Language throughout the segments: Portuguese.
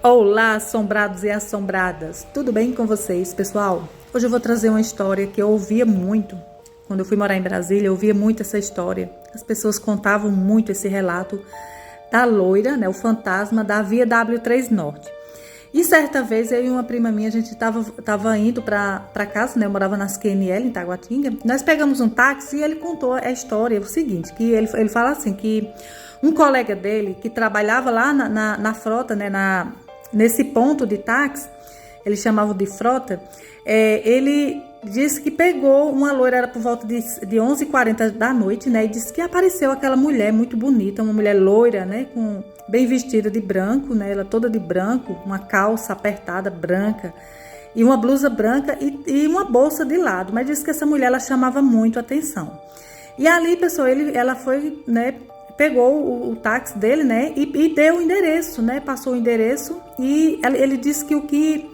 Olá, assombrados e assombradas, tudo bem com vocês, pessoal? Hoje eu vou trazer uma história que eu ouvia muito. Quando eu fui morar em Brasília, eu ouvia muito essa história. As pessoas contavam muito esse relato da loira, né, o fantasma da Via W3 Norte. E certa vez, eu e uma prima minha, a gente tava indo para casa, né, eu morava nas QNL, em Taguatinga. Nós pegamos um táxi e ele contou a história, o seguinte, que ele fala assim, que um colega dele, que trabalhava lá na frota, né, nesse ponto de táxi, eles chamavam de frota, ele disse que pegou uma loira, era por volta de 11h40 da noite, né, e disse que apareceu aquela mulher muito bonita, uma mulher loira, né, bem vestida de branco, né, ela toda de branco, uma calça apertada branca, e uma blusa branca e uma bolsa de lado, mas disse que essa mulher, ela chamava muito a atenção. E ali, pessoal, ela foi, né, pegou o táxi dele, né, e deu o endereço, né, passou o endereço, e ele disse que o que,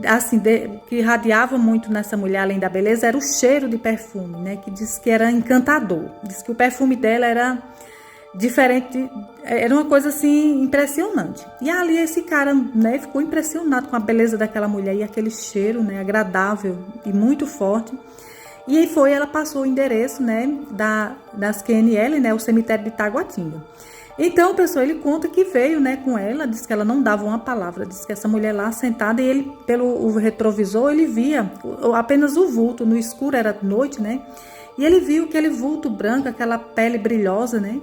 assim, que irradiava muito nessa mulher, além da beleza, era o cheiro de perfume, né, que disse que era encantador, disse que o perfume dela era diferente, era uma coisa, assim, impressionante. E ali esse cara, né, ficou impressionado com a beleza daquela mulher e aquele cheiro, né, agradável e muito forte. E aí ela passou o endereço, né, das QNL, né, o cemitério de Taguatinga. Então, pessoal, ele conta que veio, né, com ela, disse que ela não dava uma palavra, disse que essa mulher lá sentada, e ele, pelo retrovisor, ele via apenas o vulto, no escuro, era noite, né, e ele viu aquele vulto branco, aquela pele brilhosa, né,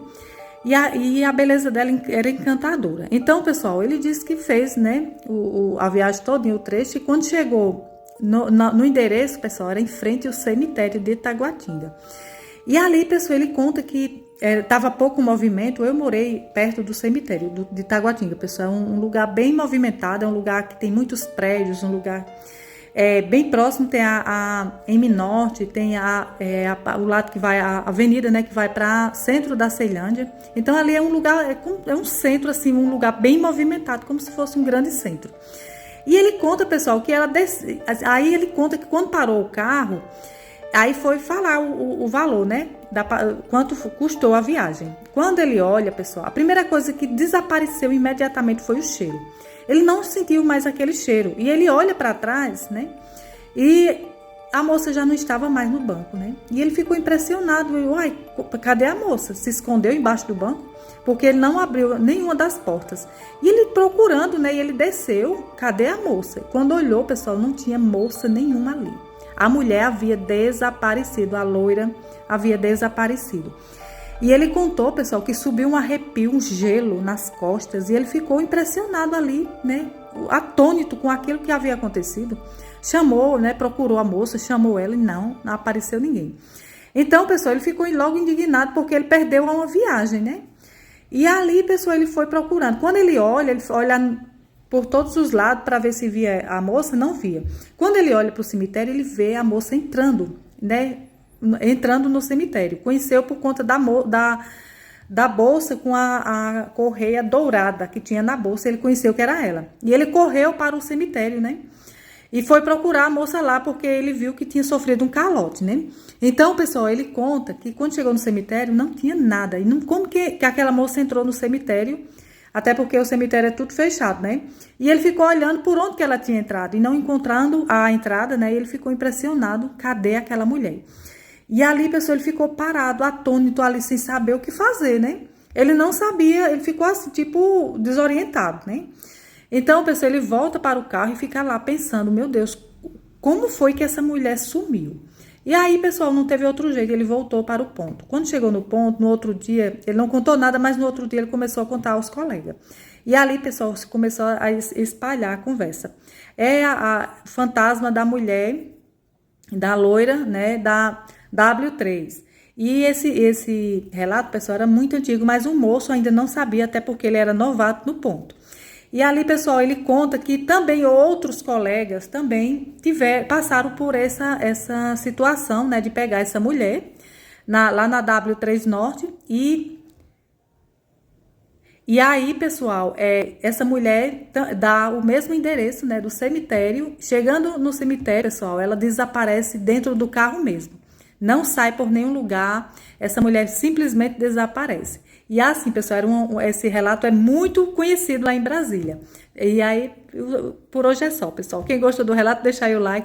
e a beleza dela era encantadora. Então, pessoal, ele disse que fez, né, a viagem toda, o trecho, e quando chegou no endereço, pessoal, era em frente ao cemitério de Taguatinga. E ali, pessoal, ele conta que estava pouco movimento. Eu morei perto do cemitério de Taguatinga, pessoal. É um lugar bem movimentado, é um lugar que tem muitos prédios, um lugar bem próximo. Tem a M Norte, tem o lado que vai, a avenida, né, que vai para centro da Ceilândia. Então ali é um lugar, é um centro, assim, um lugar bem movimentado, como se fosse um grande centro. E ele conta, pessoal, que ela desce. Aí ele conta que quando parou o carro, aí foi falar o valor, né? Quanto custou a viagem. Quando ele olha, pessoal, a primeira coisa que desapareceu imediatamente foi o cheiro. Ele não sentiu mais aquele cheiro. E ele olha para trás, né? E a moça já não estava mais no banco, né? E ele ficou impressionado. Uai, cadê a moça? Se escondeu embaixo do banco? Porque ele não abriu nenhuma das portas. E ele procurando, né? E ele desceu. Cadê a moça? Quando olhou, pessoal, não tinha moça nenhuma ali. A mulher havia desaparecido. A loira havia desaparecido. E ele contou, pessoal, que subiu um arrepio, um gelo nas costas. E ele ficou impressionado ali, né? Atônito com aquilo que havia acontecido. Chamou, né? Procurou a moça, chamou ela e não apareceu ninguém. Então, pessoal, ele ficou logo indignado porque ele perdeu uma viagem, né? E ali, pessoal, ele foi procurando. Quando ele olha por todos os lados para ver se via a moça, não via. Quando ele olha para o cemitério, ele vê a moça entrando, né? Entrando no cemitério. Conheceu por conta da bolsa com a correia dourada que tinha na bolsa. Ele conheceu que era ela. E ele correu para o cemitério, né? E foi procurar a moça lá porque ele viu que tinha sofrido um calote, né? Então, pessoal, ele conta que quando chegou no cemitério não tinha nada. E como que aquela moça entrou no cemitério? Até porque o cemitério é tudo fechado, né? E ele ficou olhando por onde que ela tinha entrado e não encontrando a entrada, né? E ele ficou impressionado. Cadê aquela mulher? E ali, pessoal, ele ficou parado, atônito ali, sem saber o que fazer, né? Ele não sabia, ele ficou assim, tipo, desorientado, né? Então, pessoal, ele volta para o carro e fica lá pensando, meu Deus, como foi que essa mulher sumiu? E aí, pessoal, não teve outro jeito, ele voltou para o ponto. Quando chegou no ponto, no outro dia, ele não contou nada, mas no outro dia ele começou a contar aos colegas. E ali, pessoal, começou a espalhar a conversa. É a fantasma da mulher, da loira, né, da W3. E esse relato, pessoal, era muito antigo, mas o moço ainda não sabia, até porque ele era novato no ponto. E ali, pessoal, ele conta que também outros colegas também passaram por essa situação, né, de pegar essa mulher lá na W3 Norte e aí, pessoal, essa mulher dá o mesmo endereço, né, do cemitério. Chegando no cemitério, pessoal, ela desaparece dentro do carro mesmo. Não sai por nenhum lugar, essa mulher simplesmente desaparece. E assim, pessoal, esse relato é muito conhecido lá em Brasília. E aí, por hoje é só, pessoal. Quem gostou do relato, deixa aí o like.